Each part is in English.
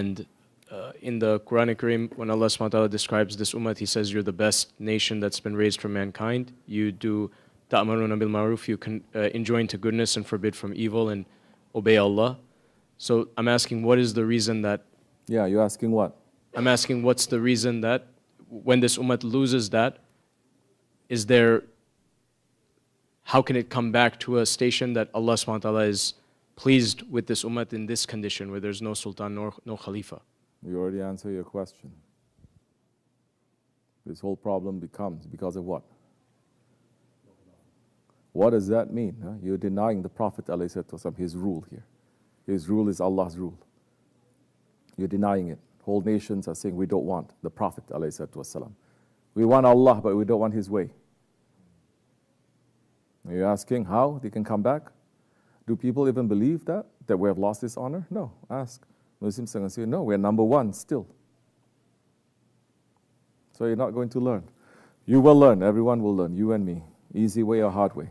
And in the Quranic Kareem, when Allah SWT describes this ummah, He says, you're the best nation that's been raised from mankind. You do ta'amaruna bil ma'ruf, you can enjoin to goodness and forbid from evil and obey Allah. So I'm asking, what is the reason that... Yeah, you're asking what? I'm asking, what's the reason that when this ummah loses that, is there... How can it come back to a station that Allah SWT is pleased with this ummah in this condition, where there's no sultan nor no khalifa? You already answered your question. This whole problem becomes because of what? What does that mean? Huh? You're denying the Prophet ﷺ, his rule here. His rule is Allah's rule. You're denying it. Whole nations are saying we don't want the Prophet ﷺ. We want Allah, but we don't want his way. Are you asking how they can come back? Do people even believe that we have lost this honor? No. Ask. Muslims are going to say, no, we're number one still. So you're not going to learn. You will learn. Everyone will learn. You and me. Easy way or hard way.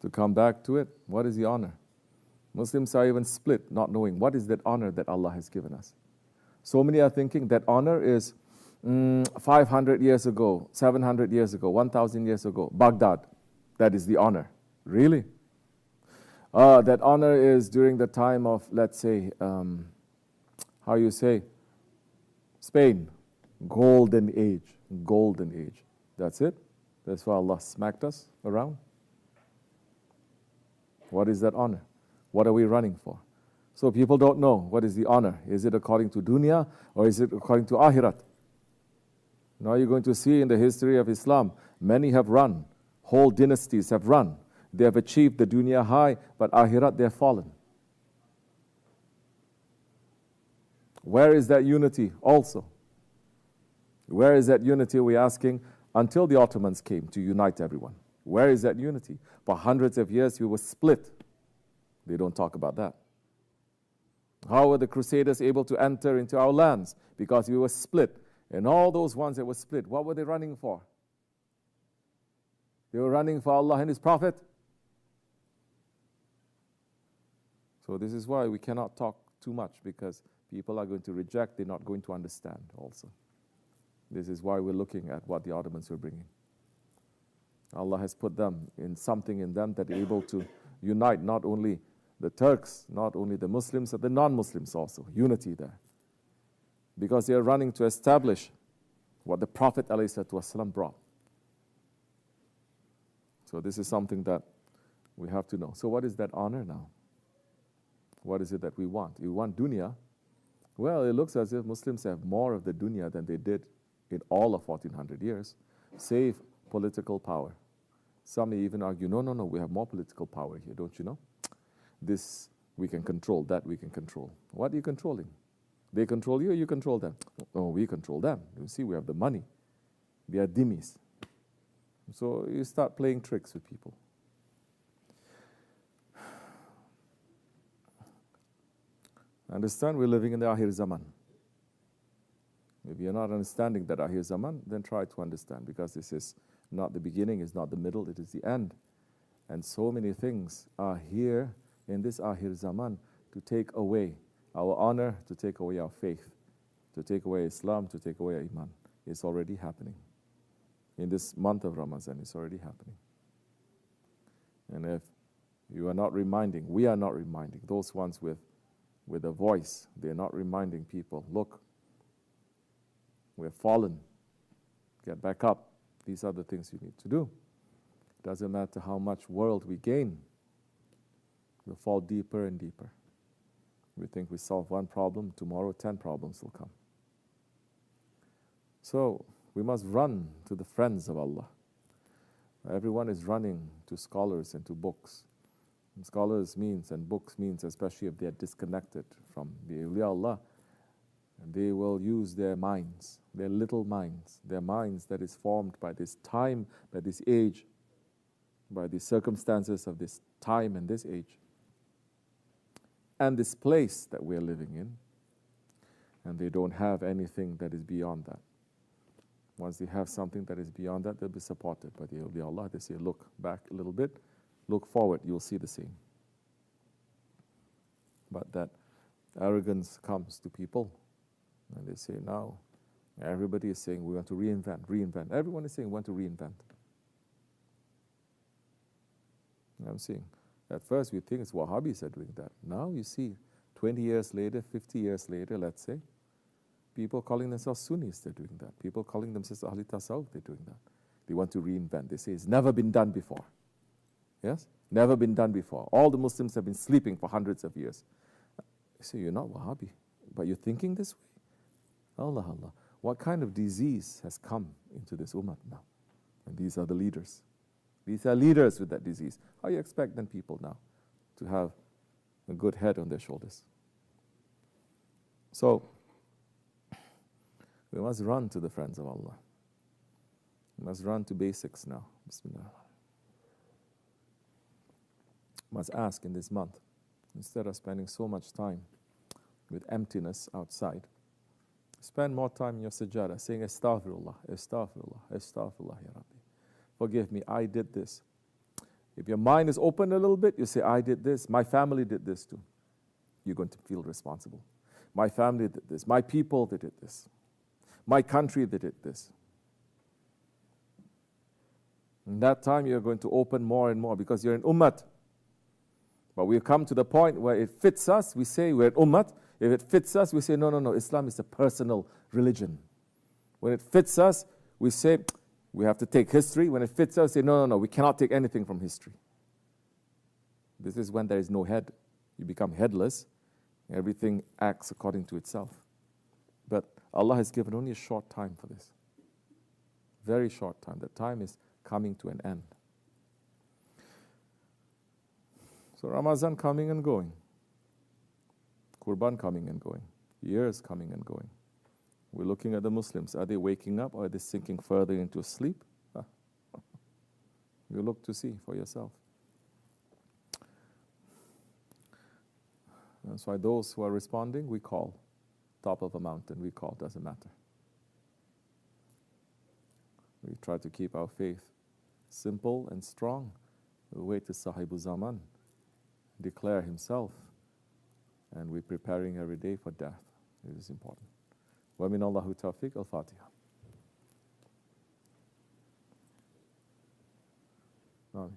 To come back to it, what is the honor? Muslims are even split, not knowing what is that honor that Allah has given us. So many are thinking that honor is 500 years ago, 700 years ago, 1,000 years ago, Baghdad. That is the honor. Really? That honor is during the time of, let's say, how you say, Spain. Golden age. Golden age. That's it? That's why Allah smacked us around? What is that honor? What are we running for? So people don't know what is the honor. Is it according to dunya or is it according to akhirat? Now you're going to see in the history of Islam, many have run. Whole dynasties have run. They have achieved the dunya high, but akhirat they have fallen. Where is that unity also? Where is that unity, we're asking, until the Ottomans came to unite everyone? Where is that unity? For hundreds of years we were split. They don't talk about that. How were the Crusaders able to enter into our lands? Because we were split. And all those ones that were split, what were they running for? They were running for Allah and His Prophet. So this is why we cannot talk too much, because people are going to reject, they're not going to understand also. This is why we're looking at what the Ottomans were bringing. Allah has put them in something in them that are able to unite not only the Turks, not only the Muslims, but the non-Muslims also. Unity there. Because they are running to establish what the Prophet ﷺ brought. So this is something that we have to know. So what is that honor now? What is it that we want? You want dunya? Well, it looks as if Muslims have more of the dunya than they did in all of 1400 years, save political power. Some may even argue, no, we have more political power here, don't you know? This we can control, that we can control. What are you controlling? They control you or you control them? Oh, we control them. You see, we have the money. They are dhimmis. So you start playing tricks with people. Understand, we're living in the Akhir Zaman. If you're not understanding that Akhir Zaman, then try to understand, because this is not the beginning, it's not the middle, it is the end. And so many things are here in this Akhir Zaman to take away our honor, to take away our faith, to take away Islam, to take away our Iman. It's already happening. In this month of Ramazan, it's already happening. And if you are not reminding, we are not reminding, those ones with a voice, they're not reminding people, look, we're fallen, get back up. These are the things you need to do. It doesn't matter how much world we gain, we'll fall deeper and deeper. We think we solve one problem, tomorrow 10 problems will come. So we must run to the friends of Allah. Everyone is running to scholars and to books. And scholars means, and books means, especially if they are disconnected from the awliya Allah, they will use their minds, their little minds, their minds that is formed by this time, by this age, by the circumstances of this time and this age, and this place that we are living in, and they don't have anything that is beyond that. Once they have something that is beyond that, they'll be supported by the awliya Allah. They say, look back a little bit, look forward, you'll see the same. But that arrogance comes to people, and they say, now, everybody is saying, we want to reinvent. Everyone is saying, we want to reinvent. I'm saying, at first we think it's Wahhabis are doing that. Now you see, 20 years later, 50 years later, let's say, people calling themselves Sunnis, they're doing that. People calling themselves Ahli Tasawwuf, they're doing that. They want to reinvent. They say it's never been done before. Yes? Never been done before. All the Muslims have been sleeping for hundreds of years. You say, you're not Wahhabi, but you're thinking this way? Allah, Allah. What kind of disease has come into this ummah now? And these are the leaders. These are leaders with that disease. How you expect then people now to have a good head on their shoulders? So, we must run to the friends of Allah. We must run to basics now. Bismillah. Must ask in this month, instead of spending so much time with emptiness outside, spend more time in your sajada saying Astaghfirullah, Astaghfirullah, Astaghfirullah, Ya Rabbi. Forgive me, I did this. If your mind is open a little bit, you say, I did this, my family did this too. You're going to feel responsible. My family did this, my people they did this, my country they did this. In that time you're going to open more and more because you're an ummah. But we've come to the point where it fits us, we say we're an ummah. If it fits us, we say, no, no, no, Islam is a personal religion. When it fits us, we say, we have to take history. When it fits us, we say, no, no, no, we cannot take anything from history. This is when there is no head. You become headless. Everything acts according to itself. But Allah has given only a short time for this. Very short time. The time is coming to an end. So Ramazan coming and going. Qurban coming and going. Years coming and going. We're looking at the Muslims. Are they waking up or are they sinking further into sleep? You look to see for yourself. That's why those who are responding, we call. Top of a mountain, we call. Doesn't matter. We try to keep our faith simple and strong. We wait till Sahibu Zaman declare himself. And we're preparing every day for death. It is important. Wa min Allahu tawfiq. Al-Fatiha. Amen.